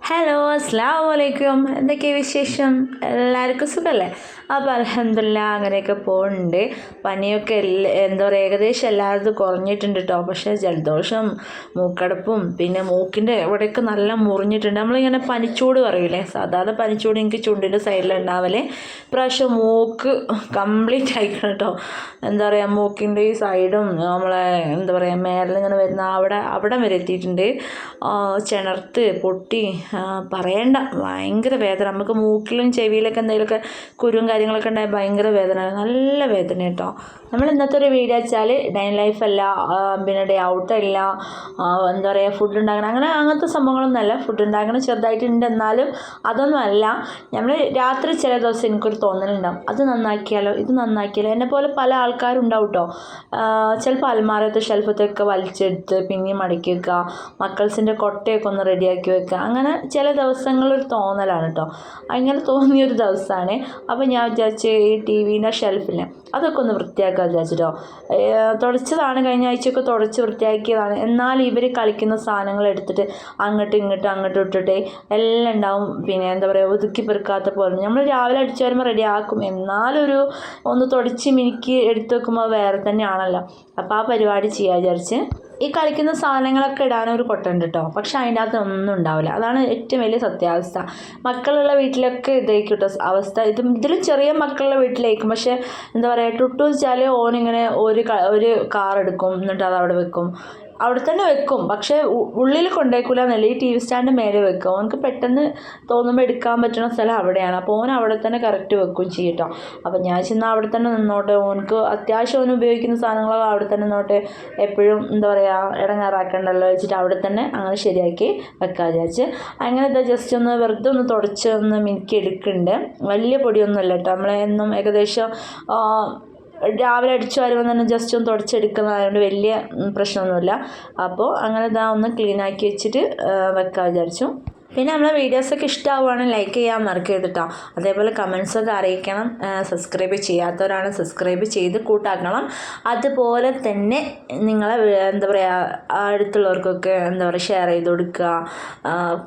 Hello അസ്സലാമു അലൈക്കും. എന്തൊക്കെയാണ് വിശേഷം? എല്ലാവർക്കും സുഖമല്ലേ? അപ്പോൾ അൽഹംദുലില്ലാ അങ്ങനെയൊക്കെ പോകുന്നുണ്ട്. പനിയൊക്കെ എന്താ പറയുക, ഏകദേശം എല്ലാവരും കുറഞ്ഞിട്ടുണ്ട് കേട്ടോ. പക്ഷേ ജലദോഷം, മൂക്കടപ്പും പിന്നെ മൂക്കിൻ്റെ ഇവിടെയൊക്കെ നല്ല മുറിഞ്ഞിട്ടുണ്ട്. നമ്മളിങ്ങനെ പനിച്ചൂട് പറയൂലേ, സാധാരണ പനിച്ചൂട് എനിക്ക് ചുണ്ടിൻ്റെ സൈഡിലുണ്ടാവലേ. ഇപ്രാവശ്യം മൂക്ക് കംപ്ലീറ്റ് ആയിക്കണം കേട്ടോ. എന്താ പറയുക, മൂക്കിൻ്റെ ഈ സൈഡും നമ്മളെ എന്താ പറയുക മേലിങ്ങനെ വരുന്ന അവിടെ വരെ എത്തിയിട്ടുണ്ട്. ചിണർത്ത് പൊട്ടി പറയണ്ട, ഭയങ്കര വേദന. നമുക്ക് മൂക്കിലും ചെവിയിലൊക്കെ എന്തെങ്കിലുമൊക്കെ കുരുവും കാര്യങ്ങളൊക്കെ ഉണ്ടായാൽ ഭയങ്കര വേദന, നല്ല വേദന കേട്ടോ. നമ്മൾ ഇന്നത്തെ ഒരു വീഡിയോ വെച്ചാൽ ഡേ ഇൻ ലൈഫ് അല്ല, പിന്നെ ഡേ ഔട്ടല്ല, എന്താ പറയുക ഫുഡ് ഉണ്ടാക്കണം അങ്ങനത്തെ സംഭവങ്ങളൊന്നുമല്ല. ഫുഡ് ഉണ്ടാക്കണം ചെറുതായിട്ടുണ്ട്, എന്നാലും അതൊന്നും അല്ല. നമ്മൾ രാത്രി ചില ദിവസം എനിക്കൊരു തോന്നലുണ്ടാവും, അത് നന്നാക്കിയാലോ ഇത് നന്നാക്കിയാലോ. എന്നെ പോലെ പല ആൾക്കാരും ഉണ്ടാവും കേട്ടോ. ചിലപ്പോൾ അൽമാരത്തെ ഷെൽഫത്തൊക്കെ വലിച്ചെടുത്ത് പിന്നെയും മടക്കി വെക്കുക, മക്കൾസിൻ്റെ കൊട്ടയൊക്കെ ഒന്ന് റെഡിയാക്കി വെക്കുക. അങ്ങനെ ചില ദിവസങ്ങളൊരു തോന്നലാണ് കേട്ടോ. അങ്ങനെ തോന്നിയൊരു ദിവസമാണ്. അപ്പോൾ ഞാൻ വിചാരിച്ച് ഈ ടി വിൻ്റെ ഷെൽഫില്ലേ അതൊക്കെ ഒന്ന് വൃത്തിയാക്കാൻ വിചാരിച്ചിട്ടോ. തുടച്ചതാണ്, കഴിഞ്ഞ ആഴ്ചയൊക്കെ തുടച്ച് വൃത്തിയാക്കിയതാണ്. എന്നാൽ ഇവർ കളിക്കുന്ന സാധനങ്ങൾ എടുത്തിട്ട് അങ്ങോട്ടും ഇട്ടിട്ട് എല്ലാം ഉണ്ടാവും. പിന്നെ എന്താ പറയുക, ഒതുക്കി പെറുക്കാത്ത പോലെ. നമ്മൾ രാവിലെ അടിച്ചു വരുമ്പോൾ റെഡി ആക്കും, എന്നാലൊരു ഒന്ന് തുടച്ച് മിനുക്കി എടുത്ത് വെക്കുമ്പോൾ വേറെ തന്നെയാണല്ലോ. അപ്പോൾ ആ പരിപാടി ചെയ്യാൻ വിചാരിച്ച് ഈ കളിക്കുന്ന സാധനങ്ങളൊക്കെ ഇടാനൊരു കൊട്ടുണ്ട് കേട്ടോ. പക്ഷെ അതിൻ്റെ അകത്ത് ഒന്നും ഉണ്ടാവില്ല. അതാണ് ഏറ്റവും വലിയ സത്യാവസ്ഥ. മക്കളുള്ള വീട്ടിലൊക്കെ ഇതായിരിക്കും കേട്ടോ അവസ്ഥ. ഇതിലും ചെറിയ മക്കളുള്ള വീട്ടിലായിരിക്കും. പക്ഷെ എന്താ പറയുക, ടുട്ടു വെച്ചാൽ ഓനിങ്ങനെ ഒരു കാർ എടുക്കും, എന്നിട്ട് അത് അവിടെ വെക്കും, അവിടെ തന്നെ വെക്കും. പക്ഷേ ഉള്ളിൽ കൊണ്ടുപോയിക്കൂല എന്നല്ല, ഈ ടി വി സ്റ്റാൻഡ് മേലെ വെക്കും. ഓനക്ക് പെട്ടെന്ന് തോന്നുമ്പോൾ എടുക്കാൻ പറ്റുന്ന സ്ഥലം അവിടെയാണ്. അപ്പോൾ ഓൻ അവിടെ തന്നെ കറക്റ്റ് വെക്കും ചെയ്യട്ടോ. അപ്പോൾ ഞാൻ ചെന്നാൽ അവിടെ തന്നെ നിന്നോട്ടെ, ഓനക്ക് അത്യാവശ്യം ഓന് ഉപയോഗിക്കുന്ന സാധനങ്ങളൊക്കെ അവിടെ തന്നെ നിന്നോട്ടെ, എപ്പോഴും എന്താ പറയുക ഇടങ്ങാറാക്കണ്ടല്ലോ വെച്ചിട്ട് അവിടെ തന്നെ അങ്ങനെ ശരിയാക്കി വെക്കാൻ വിചാരിച്ച്. അങ്ങനെ ഇതാ ജസ്റ്റ് ഒന്ന് വെറുതെ ഒന്ന് തുടച്ച് ഒന്ന് മിനുക്കി എടുക്കുന്നുണ്ട്. വലിയ പൊടിയൊന്നുമല്ല കേട്ടോ. നമ്മളെന്നും ഏകദേശം രാവിലെ അടിച്ചു വരുമ്പോൾ തന്നെ ജസ്റ്റ് ഒന്ന് തുടച്ചെടുക്കുന്നതായതുകൊണ്ട് വലിയ പ്രശ്നമൊന്നുമില്ല. അപ്പോൾ അങ്ങനെ ഇതാ ഒന്ന് ക്ലീനാക്കി വെച്ചിട്ട് വെക്കാൻ വിചാരിച്ചു. പിന്നെ നമ്മളെ വീഡിയോസൊക്കെ ഇഷ്ടമാവുകയാണെങ്കിൽ ലൈക്ക് ചെയ്യാൻ മറക്കരുത് കേട്ടോ. അതേപോലെ കമൻസൊക്കെ അറിയിക്കണം. സബ്സ്ക്രൈബ് ചെയ്യാത്തവരാണ് സബ്സ്ക്രൈബ് ചെയ്ത് കൂട്ടാക്കണം. അതുപോലെ തന്നെ നിങ്ങളെ എന്താ പറയുക അടുത്തുള്ളവർക്കൊക്കെ എന്താ പറയുക ഷെയർ ചെയ്ത് കൊടുക്കുക.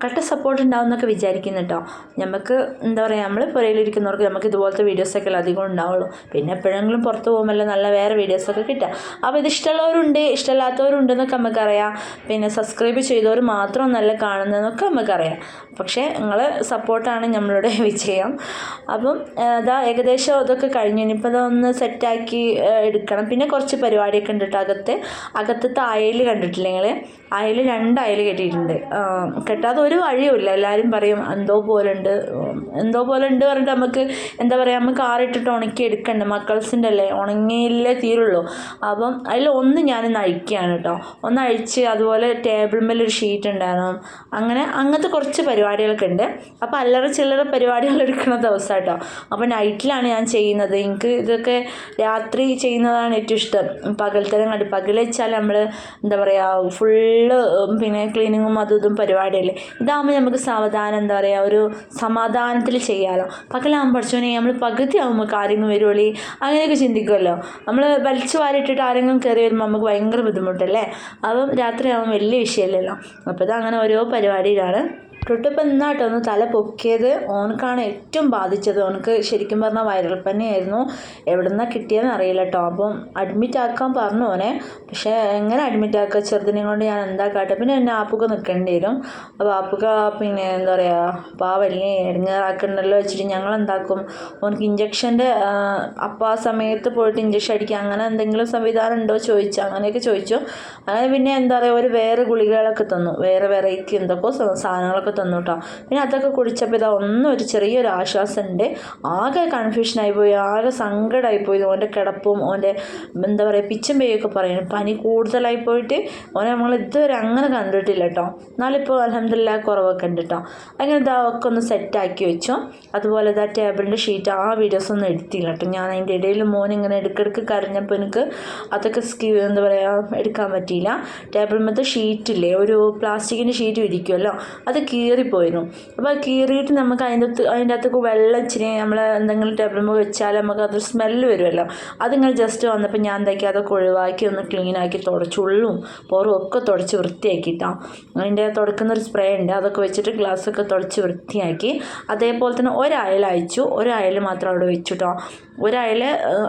കട്ട സപ്പോർട്ട് ഉണ്ടാവും എന്നൊക്കെ വിചാരിക്കുന്നു കേട്ടോ. നമുക്ക് എന്താ പറയുക, നമ്മൾ പുരയിലിരിക്കുന്നവർക്ക് നമുക്ക് ഇതുപോലത്തെ വീഡിയോസൊക്കെ അധികം ഉണ്ടാവുള്ളൂ. പിന്നെ എപ്പോഴെങ്കിലും പുറത്ത് പോകുമ്പോൾ നല്ല വേറെ വീഡിയോസൊക്കെ കിട്ടുക. അപ്പോൾ ഇത് ഇഷ്ടമുള്ളവരുണ്ട് ഇഷ്ടമില്ലാത്തവരുണ്ടെന്നൊക്കെ നമുക്കറിയാം. പിന്നെ സബ്സ്ക്രൈബ് ചെയ്തവർ മാത്രമൊന്നല്ല കാണുന്നതെന്നൊക്കെ നമുക്കറിയാം. പക്ഷേ നിങ്ങളെ സപ്പോർട്ടാണ് നമ്മളുടെ വിജയം. അപ്പം അതാ ഏകദേശം അതൊക്കെ കഴിഞ്ഞു. ഇനിയിപ്പോൾ അതൊന്ന് സെറ്റാക്കി എടുക്കണം. പിന്നെ കുറച്ച് പരിപാടിയൊക്കെ ഉണ്ട് കേട്ടോ. അകത്തത്തെ അയൽ കണ്ടിട്ടില്ല നിങ്ങൾ? അയൽ 2 അയൽ കെട്ടിയിട്ടുണ്ട്. കെട്ടാതെ ഒരു വഴിയുമില്ല. എല്ലാവരും പറയും എന്തോ പോലെ ഉണ്ട് പറഞ്ഞിട്ട് നമുക്ക് എന്താ പറയുക, നമുക്ക് ആറിട്ടിട്ട് ഉണക്കി എടുക്കണ്ട. മക്കൾസിൻ്റെ അല്ലേ, ഉണങ്ങിയില്ലേ തീരുള്ളൂ. അപ്പം അതിൽ ഒന്ന് ഞാനൊന്ന് അഴിക്കുകയാണ് കേട്ടോ. ഒന്ന് അഴിച്ച് അതുപോലെ ടേബിൾ മേലൊരു ഷീറ്റ് ഉണ്ടായിരുന്നു. അങ്ങനത്തെ കുറച്ച് പരിപാടികളൊക്കെ ഉണ്ട്. അപ്പോൾ അല്ലറ ചില്ലറ പരിപാടികൾ എടുക്കുന്ന ദിവസം കേട്ടോ. അപ്പോൾ നൈറ്റിലാണ് ഞാൻ ചെയ്യുന്നത്. എനിക്ക് ഇതൊക്കെ രാത്രി ചെയ്യുന്നതാണ് ഏറ്റവും ഇഷ്ടം. പകൽത്തരം കണ്ട് പകൽ വെച്ചാൽ നമ്മൾ എന്താ പറയുക ഫുള്ള് പിന്നെ ക്ലീനിങ്ങും അതും പരിപാടിയല്ലേ. ഇതാകുമ്പോൾ നമുക്ക് സാവധാനം എന്താ പറയുക ഒരു സമാധാനത്തിൽ ചെയ്യാമല്ലോ. പകലാകുമ്പോൾ പഠിച്ചോനെ നമ്മൾ പകുതി ആകുമ്പോൾ കാര്യങ്ങൾ വരുള്ളി അങ്ങനെയൊക്കെ ചിന്തിക്കുമല്ലോ. നമ്മൾ വലിച്ചു വാരിയിട്ടിട്ട് ആരെങ്കിലും കയറി വരുമ്പോൾ നമുക്ക് ഭയങ്കര ബുദ്ധിമുട്ടല്ലേ. അപ്പം രാത്രി ആകുമ്പോൾ വലിയ വിഷയമില്ലല്ലോ. അപ്പോൾ ഇതങ്ങനെ ഓരോ പരിപാടിയിലാണ്. തൊട്ടിപ്പോൾ ഇന്നാട്ടോ ഒന്ന് തല പൊക്കിയത്. ഓനക്കാണ് ഏറ്റവും ബാധിച്ചത്. ഓനക്ക് ശരിക്കും പറഞ്ഞാൽ വൈറൽ പനിയായിരുന്നു. എവിടെ നിന്നാണ് കിട്ടിയതെന്ന് അറിയില്ല കേട്ടോ. അപ്പം അഡ്മിറ്റ് ആക്കാൻ പറഞ്ഞു ഓനെ. പക്ഷേ എങ്ങനെ അഡ്മിറ്റ് ആക്കുക, ചെറുതിനെ കൊണ്ട് ഞാൻ എന്താ കാട്ടുക. പിന്നെ എന്നെ ആപ്പുക നിൽക്കേണ്ടി വരും. അപ്പോൾ ആപ്പുക പിന്നെ എന്താ പറയുക പാവല്ലേ ഇടങ്ങേറാക്കണ്ടല്ലോ വെച്ചിട്ട് ഞങ്ങൾ എന്താക്കും, ഓനക്ക് ഇഞ്ചക്ഷൻ്റെ അപ്പോൾ ആ സമയത്ത് പോയിട്ട് ഇഞ്ചക്ഷൻ അടിക്കുക അങ്ങനെ എന്തെങ്കിലും സംവിധാനം ഉണ്ടോ ചോദിച്ചു. അങ്ങനെയൊക്കെ ചോദിച്ചു. അങ്ങനെ പിന്നെ എന്താ പറയുക ഒരു വേറെ ഗുളികകളൊക്കെ തന്നു, വേറെ വെറൈറ്റി എന്തൊക്കെയോ സാധനങ്ങളൊക്കെ തന്നു കേട്ടോ. പിന്നെ അതൊക്കെ കുടിച്ചപ്പോൾ ഇതാ ഒരു ചെറിയൊരു ആശ്വാസമുണ്ട്. ആകെ കൺഫ്യൂഷനായിപ്പോയി, ആകെ സങ്കടമായിപ്പോയി. ഓൻ്റെ കിടപ്പും ഓൻ്റെ എന്താ പറയുക പിച്ചും പേയൊക്കെ പറയുന്നു. പനി കൂടുതലായി പോയിട്ട് ഓനെ നമ്മൾ ഇതുവരെ അങ്ങനെ കണ്ടിട്ടില്ല കേട്ടോ. എന്നാലിപ്പോൾ അൽഹംദുലില്ലാ കുറവൊക്കെ ഉണ്ട് കേട്ടോ. അങ്ങനെ ഇതൊക്കെ ഒന്ന് സെറ്റാക്കി വെച്ചു. അതുപോലെ ഇതാ ടേബിളിൻ്റെ ഷീറ്റ് ആ വീഡിയോസ് ഒന്നും എടുത്തില്ല കേട്ടോ. ഞാൻ അതിൻ്റെ ഇടയിൽ മോൻ ഇങ്ങനെ ഇടയ്ക്കിടയ്ക്ക് കരഞ്ഞപ്പോൾ എനിക്ക് അതൊക്കെ എന്താ പറയുക എടുക്കാൻ പറ്റിയില്ല. ടേബിൾ മറ്റേ ഷീറ്റില്ലേ, ഒരു പ്ലാസ്റ്റിക്കിൻ്റെ ഷീറ്റ് ഇരിക്കുമല്ലോ, അത് കീറിപ്പോയിരുന്നു. അപ്പോൾ കീറിയിട്ട് നമുക്ക് അതിൻ്റെ അകത്തേക്ക് വെള്ളം ഇച്ചിരി നമ്മൾ എന്തെങ്കിലും ടേബിൾ വെച്ചാൽ നമുക്ക് അതൊരു സ്മെല്ല് വരുമല്ലോ. അതിങ്ങനെ ജസ്റ്റ് വന്നപ്പോൾ ഞാൻ എന്താക്കി അതൊക്കെ ഒഴിവാക്കി ഒന്ന് ക്ലീനാക്കി തുടച്ച് ഉള്ളും പുറവും ഒക്കെ തുടച്ച് വൃത്തിയാക്കിയിട്ടോ. അതിൻ്റെ തുടക്കുന്നൊരു സ്പ്രേ ഉണ്ട്, അതൊക്കെ വെച്ചിട്ട് ഗ്ലാസ്സൊക്കെ തുടച്ച് വൃത്തിയാക്കി. അതേപോലെ തന്നെ ഒരയൽ അയച്ചു, ഒരയൽ മാത്രം അവിടെ വെച്ചിട്ടോ. ഒരയൽ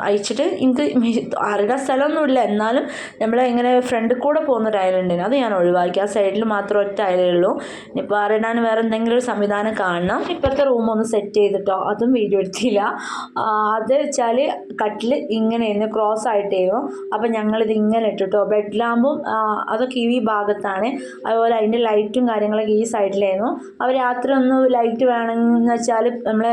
അയച്ചിട്ട് എനിക്ക് ആരുടെ സ്ഥലമൊന്നുമില്ല, എന്നാലും നമ്മൾ ഇങ്ങനെ ഫ്രണ്ടിൽ കൂടെ പോകുന്നൊരയലുണ്ടായിരുന്നു, അത് ഞാൻ ഒഴിവാക്കി. ആ സൈഡിൽ മാത്രം ഒറ്റ അയലേ ഉള്ളൂ. ഇനിയിപ്പോൾ ആറിടാൻ വേറെ എന്തെങ്കിലും ഒരു സംവിധാനം കാണണം. ഇപ്പോഴത്തെ റൂമൊന്ന് സെറ്റ് ചെയ്തിട്ടോ, അതും വീഡിയോ എടുത്തില്ല. അത് വെച്ചാൽ കട്ടിൽ ഇങ്ങനെയായിരുന്നു, ക്രോസ് ആയിട്ടായിരുന്നു. അപ്പം ഞങ്ങളിത് ഇങ്ങനെ ഇട്ടിട്ടോ. ബെഡ് ലാമ്പും അതൊക്കെ ഈ ഭാഗത്താണ്, അതുപോലെ അതിൻ്റെ ലൈറ്റും കാര്യങ്ങളൊക്കെ ഈ സൈഡിലായിരുന്നു. അപ്പോൾ രാത്രി ഒന്ന് ലൈറ്റ് വേണമെന്ന് വെച്ചാൽ നമ്മൾ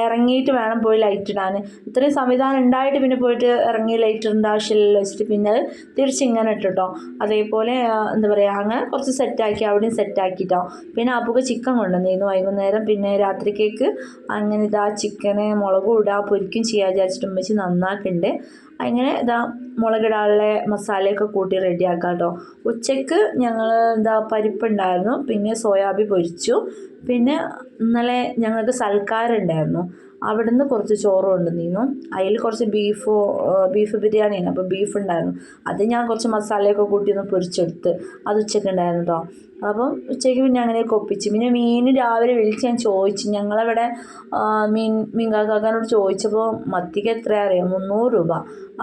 ഇറങ്ങിയിട്ട് വേണം പോയി ലൈറ്റ് ഇടാൻ. ഇത്രയും സംവിധാനം ഉണ്ടായിട്ട് പിന്നെ പോയിട്ട് ഇറങ്ങി ലൈറ്റ് ഇടേണ്ട ആവശ്യമില്ലല്ലോ വെച്ചിട്ട് പിന്നെ അത് തിരിച്ചിങ്ങനെ ഇട്ടിട്ടോ. അതേപോലെ എന്താ പറയുക, അങ്ങനെ കുറച്ച് സെറ്റാക്കി അവിടെയും സെറ്റാക്കിയിട്ടോ. പിന്നെ അപ്പുക്ക് ചിക്കൻ കൊണ്ടുവന്നിരുന്നു വൈകുന്നേരം. പിന്നെ രാത്രിക്കേക്ക് അങ്ങനെ ഇതാ ചിക്കന് മുളകും ഇടുക പൊരിക്കും ചെയ്യാൻ വിചാരിച്ചിട്ട് ഉമ്മച്ചി നന്നാക്കുന്നുണ്ട്. അങ്ങനെ ഇതാ മുളകിടാനുള്ള മസാലയൊക്കെ കൂട്ടി റെഡിയാക്കാം കേട്ടോ. ഉച്ചയ്ക്ക് ഞങ്ങൾ പരിപ്പുണ്ടായിരുന്നു, പിന്നെ സോയാബീൻ പൊരിച്ചു. പിന്നെ ഇന്നലെ ഞങ്ങൾക്ക് സൽക്കാരം ഉണ്ടായിരുന്നു, അവിടുന്ന് കുറച്ച് ചോറ് കൊണ്ടുവന്നിരുന്നു. അതിൽ കുറച്ച് ബീഫ് ബിരിയാണിയാണ്, അപ്പോൾ ബീഫ് ഉണ്ടായിരുന്നു. അത് ഞാൻ കുറച്ച് മസാലയൊക്കെ കൂട്ടി ഒന്ന് പൊരിച്ചെടുത്ത് അത് ഉച്ചയ്ക്ക് ഉണ്ടായിരുന്നു കേട്ടോ. അപ്പം ഉച്ചയ്ക്ക് പിന്നെ അങ്ങനെയൊക്കെ ഒപ്പിച്ച്. പിന്നെ മീൻ രാവിലെ വിളിച്ച് ഞാൻ ചോദിച്ചു, ഞങ്ങളവിടെ മീൻ കാക്കാനോട് ചോദിച്ചപ്പോൾ മത്തിക്ക് എത്രയാ അറിയാം, 300 രൂപ.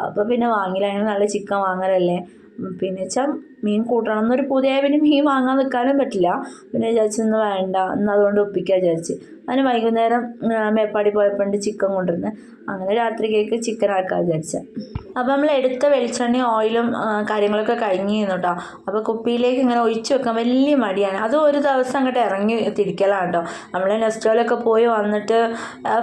അപ്പോൾ പിന്നെ വാങ്ങില്ല, അങ്ങനെ നല്ല ചിക്കൻ വാങ്ങലല്ലേ. പിന്നെ വെച്ചാൽ മീൻ കൂട്ടണം എന്നൊരു പുതിയ, പിന്നെ മീൻ വാങ്ങാൻ നിൽക്കാനും പറ്റില്ല. പിന്നെ വിചാരിച്ചൊന്നും വേണ്ട, എന്നാൽ അതുകൊണ്ട് ഒപ്പിക്കാൻ വിചാരിച്ച്. അതിന് വൈകുന്നേരം മേപ്പാടി പോയപ്പോൾ ചിക്കൻ കൊണ്ടുവരുന്നത്, അങ്ങനെ രാത്രിക്കേക്ക് ചിക്കൻ ആക്കാൻ വിചാരിച്ച. അപ്പോൾ നമ്മൾ എടുത്ത വെളിച്ചെണ്ണയും ഓയിലും കാര്യങ്ങളൊക്കെ കഴിഞ്ഞിരുന്നു കേട്ടോ. അപ്പോൾ കുപ്പിയിലേക്ക് ഇങ്ങനെ ഒഴിച്ച് വെക്കാൻ വലിയ മടിയാണ്. അത് ഒരു ദിവസം അങ്ങോട്ട് ഇറങ്ങി തിരിക്കലാണ് കേട്ടോ. നമ്മൾ നെസ്റ്റോയിലൊക്കെ പോയി വന്നിട്ട്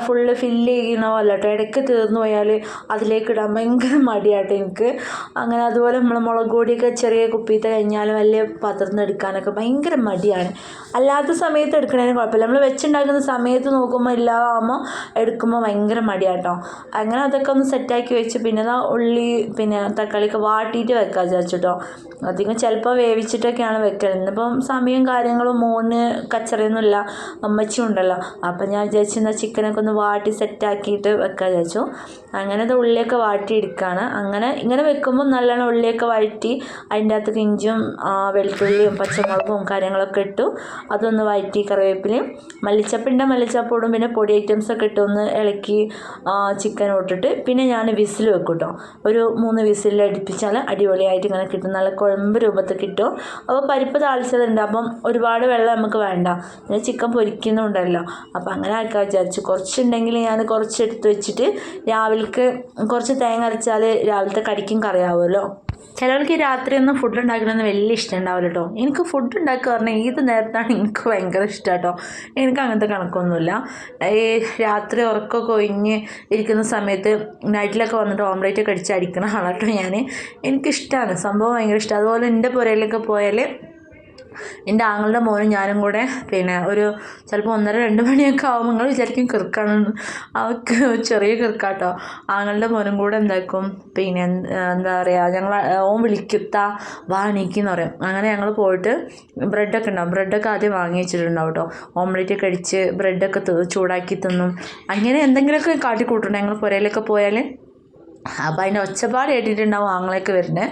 ഫുള്ള് ഫില്ല് ചെയ്യണ പോലെ കേട്ടോ. ഇടയ്ക്ക് തീർന്നു പോയാൽ അതിലേക്ക് ഇടാൻ ഭയങ്കര മടിയാട്ടോ എനിക്ക്. അങ്ങനെ അതുപോലെ നമ്മൾ മുളക് പൊടിയൊക്കെ ചെറിയ കുപ്പിയിട്ട് കഴിഞ്ഞാൽ വലിയ പാത്രത്തിൽ നിന്ന് എടുക്കാനൊക്കെ ഭയങ്കര മടിയാണ്. അല്ലാത്ത സമയത്ത് എടുക്കണതിന് കുഴപ്പമില്ല, നമ്മൾ വെച്ചുണ്ടാക്കുന്ന സമയത്ത് നോക്കുമ്പോൾ ഇല്ലാതാകുമ്പോൾ എടുക്കുമ്പോൾ ഭയങ്കര മടിയാട്ടോ. അങ്ങനെ അതൊക്കെ ഒന്ന് സെറ്റാക്കി വെച്ച് പിന്നെ ഉള്ളി പിന്നെ തക്കാളിയൊക്കെ വാട്ടിയിട്ട് വെക്കാൻ വിചാരിച്ചിട്ടോ. അധികം ചിലപ്പോൾ വേവിച്ചിട്ടൊക്കെയാണ് വെക്കൽ. ഇന്നിപ്പം സമയം കാര്യങ്ങളും മോന് കച്ചറയൊന്നുമില്ല, അമ്മച്ചും ഉണ്ടല്ലോ. അപ്പം ഞാൻ വിചാരിച്ചെന്നാൽ ചിക്കനൊക്കെ ഒന്ന് വാട്ടി സെറ്റാക്കിയിട്ട് വെക്കാൻ വിചാരിച്ചു. അങ്ങനെ അത് ഉള്ളിയൊക്കെ വാട്ടിയെടുക്കുകയാണ്. അങ്ങനെ ഇങ്ങനെ വെക്കുമ്പോൾ നല്ലോണം ഉള്ളിയൊക്കെ വഴറ്റി അതിൻ്റെ അകത്തേക്ക് ഇഞ്ചും വെളുത്തുള്ളിയും പച്ചമുളകും കാര്യങ്ങളൊക്കെ ഇട്ടു. അതൊന്ന് വഴറ്റി കറിവേപ്പിലയും മല്ലിച്ചപ്പിടും, പിന്നെ പൊടി ഐറ്റംസൊക്കെ ഇട്ട് ഒന്ന് ഇളക്കി ചിക്കൻ ഇട്ടിട്ട് പിന്നെ ഞാൻ വിസിൽ വെക്കും കേട്ടോ. ഒരു 3 വിസിൽ അടുപ്പിച്ചാൽ അടിപൊളിയായിട്ട് ഇങ്ങനെ കിട്ടും, നല്ല കുഴമ്പ് രൂപത്തിൽ കിട്ടും. അപ്പോൾ പരിപ്പ് താളിച്ചതുണ്ട്, അപ്പം ഒരുപാട് വെള്ളം നമുക്ക് വേണ്ട, പിന്നെ ചിക്കൻ പൊരിക്കുന്നുണ്ടല്ലോ. അപ്പോൾ അങ്ങനെ ആക്കാൻ വിചാരിച്ചു. കുറച്ചുണ്ടെങ്കിൽ ഞാൻ കുറച്ച് എടുത്ത് വെച്ചിട്ട് രാവിലേക്ക് കുറച്ച് തേങ്ങ അരച്ചാൽ രാവിലത്തെ കടിക്കും കറിയാവുമല്ലോ. ചിലർക്ക് രാത്രിയൊന്നും ഫുഡ് ഉണ്ടാക്കണമെന്ന് വലിയ ഇഷ്ടം ഉണ്ടാവില്ല കേട്ടോ. എനിക്ക് ഫുഡ് ഉണ്ടാക്കുക പറഞ്ഞാൽ ഏത് നേരത്താണ് എനിക്ക് ഭയങ്കര ഇഷ്ടം കേട്ടോ. എനിക്ക് അങ്ങനത്തെ കണക്കൊന്നുമില്ല. ഈ രാത്രി ഉറക്കമൊക്കെ ഒഴിഞ്ഞ് ഇരിക്കുന്ന സമയത്ത് നൈറ്റിലൊക്കെ വന്നിട്ട് ഓംലേറ്റൊക്കെ അടിച്ച് അടിക്കണ ആളാട്ടോ ഞാൻ. എനിക്കിഷ്ടമാണ്, സംഭവം ഭയങ്കര ഇഷ്ടം. അതുപോലെ എൻ്റെ പുരയിലൊക്കെ പോയാൽ എൻ്റെ ആങ്ങളുടെ മോനും ഞാനും കൂടെ പിന്നെ ഒരു ചിലപ്പോൾ 1:30-2 മണിയൊക്കെ ആകുമ്പോൾ നിങ്ങൾ വിചാരിക്കും കിറുക്കാണ്, അവർക്ക് ചെറിയ കിറുക്കാട്ടോ. ആങ്ങളുടെ മോനും കൂടെ എന്താക്കും പിന്നെ എന്താ പറയുക, ഞങ്ങൾ ഓൻ വിളിക്കുത്താ വാ എണീക്കെന്ന് പറയും. അങ്ങനെ ഞങ്ങൾ പോയിട്ട് ബ്രെഡൊക്കെ ഉണ്ടാവും, ബ്രെഡൊക്കെ ആദ്യം വാങ്ങി വെച്ചിട്ടുണ്ടാവും കേട്ടോ. ഓംലേറ്റൊക്കെ അടിച്ച് ബ്രെഡൊക്കെ ചൂടാക്കി തിന്നും. അങ്ങനെ എന്തെങ്കിലുമൊക്കെ കാട്ടിക്കൂട്ടുണ്ട് ഞങ്ങൾ പുരയിലൊക്കെ പോയാൽ. അപ്പോൾ അതിൻ്റെ ഒച്ചപ്പാട് കേട്ടിട്ടുണ്ടാവും ആങ്ങളൊക്കെ വരുന്നത്.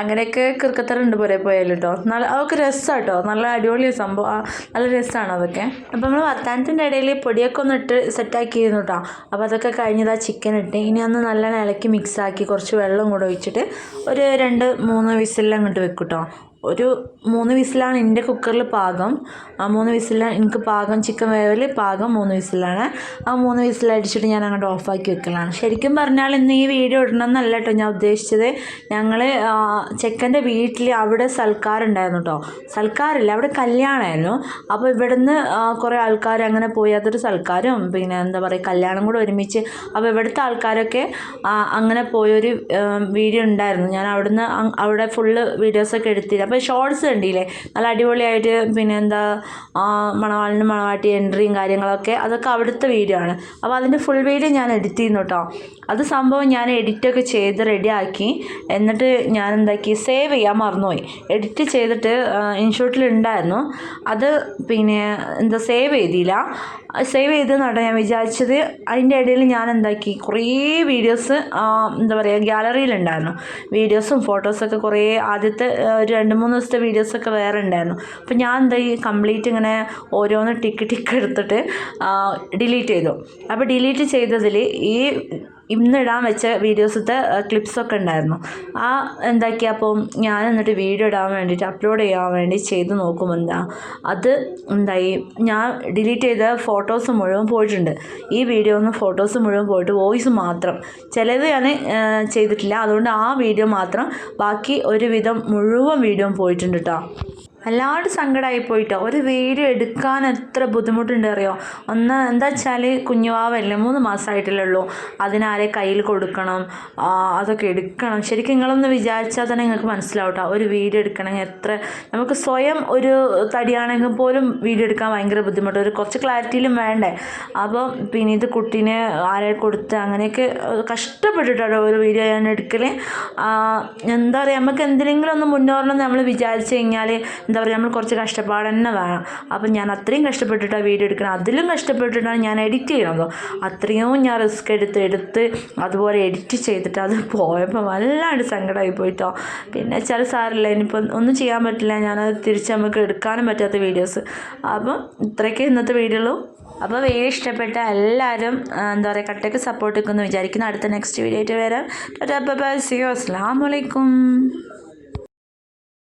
അങ്ങനെയൊക്കെ കിറുക്കത്തറുണ്ട് പുരയിൽ പോയാൽ കേട്ടോ. നല്ല അതൊക്കെ രസമാണ് കേട്ടോ, നല്ല അടിപൊളി സംഭവം, നല്ല രസമാണ് അതൊക്കെ. അപ്പോൾ നമ്മൾ വർത്താനത്തിൻ്റെ ഇടയിൽ പൊടിയൊക്കെ ഒന്ന് ഇട്ട് സെറ്റാക്കിയിരുന്നു കേട്ടോ. അപ്പോൾ അതൊക്കെ കഴിഞ്ഞതാ ചിക്കൻ ഇട്ട് ഇനി ഒന്ന് നല്ല ഇളക്കി മിക്സാക്കി കുറച്ച് വെള്ളം കൂടെ ഒഴിച്ചിട്ട് ഒരു 2-3 വിസിലെല്ലാം അങ്ങോട്ട് വെക്കും കേട്ടോ. ഒരു 3 വിസിലാണ് എൻ്റെ കുക്കറിൽ പാകം. ആ 3 വിസിലാണ് എനിക്ക് പാകം, ചിക്കൻ വേവൽ പാകം 3 വിസിലാണ്. ആ 3 വിസിലടിച്ചിട്ട് ഞാൻ അങ്ങോട്ട് ഓഫാക്കി വെക്കലാണ്. ശരിക്കും പറഞ്ഞാൽ ഇന്ന് ഈ വീഡിയോ ഇടണമെന്നല്ല കേട്ടോ ഞാൻ ഉദ്ദേശിച്ചത്. ഞങ്ങൾ ചെക്കൻ്റെ വീട്ടിൽ അവിടെ സൽക്കാരം ഉണ്ടായിരുന്നു കേട്ടോ. സൽക്കാരമില്ല, അവിടെ കല്യാണമായിരുന്നു. അപ്പോൾ ഇവിടുന്ന് കുറേ ആൾക്കാർ അങ്ങനെ പോയി, അതൊരു സൽക്കാരം പിന്നെ എന്താ പറയുക കല്യാണം കൂടെ ഒരുമിച്ച്. അപ്പോൾ ഇവിടുത്തെ ആൾക്കാരൊക്കെ അങ്ങനെ പോയൊരു വീഡിയോ ഉണ്ടായിരുന്നു. ഞാൻ അവിടെ ഫുള്ള് വീഡിയോസൊക്കെ എടുത്തില്ല. അപ്പോൾ നമ്മൾ ഷോർട്സ് കണ്ടില്ലേ നല്ല അടിപൊളിയായിട്ട് പിന്നെ എന്താ മണവാളിനും മണവാട്ടി എൻട്രിയും കാര്യങ്ങളൊക്കെ അതൊക്കെ അവിടുത്തെ വീഡിയോ ആണ്. അപ്പോൾ അതിൻ്റെ ഫുൾ വീഡിയോ ഞാൻ എഡിറ്റ് ചെയ്യുന്നു കേട്ടോ. അത് സംഭവം ഞാൻ എഡിറ്റൊക്കെ ചെയ്ത് റെഡിയാക്കി എന്നിട്ട് ഞാൻ എന്താക്കി സേവ് ചെയ്യാൻ മറന്നുപോയി. എഡിറ്റ് ചെയ്തിട്ട് ഇൻഷൂട്ടിലുണ്ടായിരുന്നു, അത് പിന്നെ എന്താ സേവ് ചെയ്തില്ല. സേവ് ചെയ്തെന്നാണ് ഞാൻ വിചാരിച്ചത്. അതിൻ്റെ ഇടയിൽ ഞാൻ എന്താക്കി കുറേ വീഡിയോസ് എന്താ പറയുക ഗ്യാലറിയിലുണ്ടായിരുന്നു. വീഡിയോസും ഫോട്ടോസൊക്കെ കുറേ ആദ്യത്തെ ഒരു 2-3 ദിവസത്തെ വീഡിയോസൊക്കെ വേറെ ഉണ്ടായിരുന്നു. അപ്പോൾ ഞാൻ എന്താ ഈ കംപ്ലീറ്റ് ഇങ്ങനെ ഓരോന്ന് ടിക്ക് എടുത്തിട്ട് ഡിലീറ്റ് ചെയ്തു. അപ്പോൾ ഡിലീറ്റ് ചെയ്തതിൽ ഈ ഇന്നിടാൻ വെച്ച വീഡിയോസത്തെ ക്ലിപ്സൊക്കെ ഉണ്ടായിരുന്നു. എന്താക്കിയപ്പോൾ ഞാൻ എന്നിട്ട് വീഡിയോ ഇടാൻ വേണ്ടിയിട്ട് അപ്ലോഡ് ചെയ്യാൻ വേണ്ടി ചെയ്ത് നോക്കുമ്പോൾ അത് എന്തായി, ഞാൻ ഡിലീറ്റ് ചെയ്ത ഫോട്ടോസ് മുഴുവൻ പോയിട്ടുണ്ട്. ഈ വീഡിയോന്ന് ഫോട്ടോസ് മുഴുവൻ പോയിട്ട് വോയിസ് മാത്രം ചിലത് ഞാൻ ചെയ്തിട്ടില്ല. അതുകൊണ്ട് ആ വീഡിയോ മാത്രം, ബാക്കി ഒരുവിധം മുഴുവൻ വീഡിയോ പോയിട്ടുണ്ട് കേട്ടോ. വല്ലാണ്ട് സങ്കടമായി പോയിട്ടോ. ഒരു വീഡിയോ എടുക്കാൻ എത്ര ബുദ്ധിമുട്ടുണ്ട് അറിയോ. എന്താ വെച്ചാൽ കുഞ്ഞുവാവല്ലേ, 3 മാസമായിട്ടല്ലേ ഉള്ളൂ. അതിനാരെ കയ്യിൽ കൊടുക്കണം, അതൊക്കെ എടുക്കണം. ശരിക്കും നിങ്ങളൊന്ന് വിചാരിച്ചാൽ തന്നെ നിങ്ങൾക്ക് മനസ്സിലാവും കേട്ടോ. ഒരു വീഡിയോ എടുക്കണമെങ്കിൽ എത്ര നമുക്ക് സ്വയം ഒരു തടിയാണെങ്കിൽ പോലും വീഡിയോ എടുക്കാൻ ഭയങ്കര ബുദ്ധിമുട്ട്, ഒരു കുറച്ച് ക്ലാരിറ്റിയിലും വേണ്ടേ. അപ്പോൾ പിന്നെ ഇത് കുട്ടീനെ ആരെ കൊടുത്ത് അങ്ങനെയൊക്കെ കഷ്ടപ്പെട്ടിട്ടോ ഒരു വീഡിയോ ഞാൻ എടുക്കൽ. എന്താ പറയുക, നമുക്ക് എന്തിനെങ്കിലും ഒന്ന് മുന്നോറണം നമ്മൾ വിചാരിച്ചു കഴിഞ്ഞാൽ എന്താ പറയുക, നമ്മൾ കുറച്ച് കഷ്ടപ്പാട് തന്നെ വേണം. അപ്പം ഞാൻ അത്രയും കഷ്ടപ്പെട്ടിട്ടാണ് വീഡിയോ എടുക്കണം. അതിലും കഷ്ടപ്പെട്ടിട്ടാണ് ഞാൻ എഡിറ്റ് ചെയ്യണത്. അത്രയും ഞാൻ റിസ്ക് എടുത്ത് അതുപോലെ എഡിറ്റ് ചെയ്തിട്ട് അത് പോയപ്പോൾ വല്ലാണ്ട് സങ്കടമായി പോയിട്ടോ. പിന്നെ ചില സാറില്ല, ഇനിയിപ്പം ഒന്നും ചെയ്യാൻ പറ്റില്ല, ഞാനത് തിരിച്ച് നമുക്ക് എടുക്കാനും പറ്റാത്ത വീഡിയോസ്. അപ്പം ഇത്രയൊക്കെ ഇന്നത്തെ വീഡിയോയുള്ളൂ. അപ്പോൾ വീഡിയോ ഇഷ്ടപ്പെട്ട എല്ലാവരും എന്താ പറയുക കട്ടയ്ക്ക് സപ്പോർട്ട് നിൽക്കുമെന്ന് വിചാരിക്കുന്നു. അടുത്ത നെക്സ്റ്റ് വീഡിയോ ആയിട്ട് വരാം. അസ്സലാമു അലൈക്കും.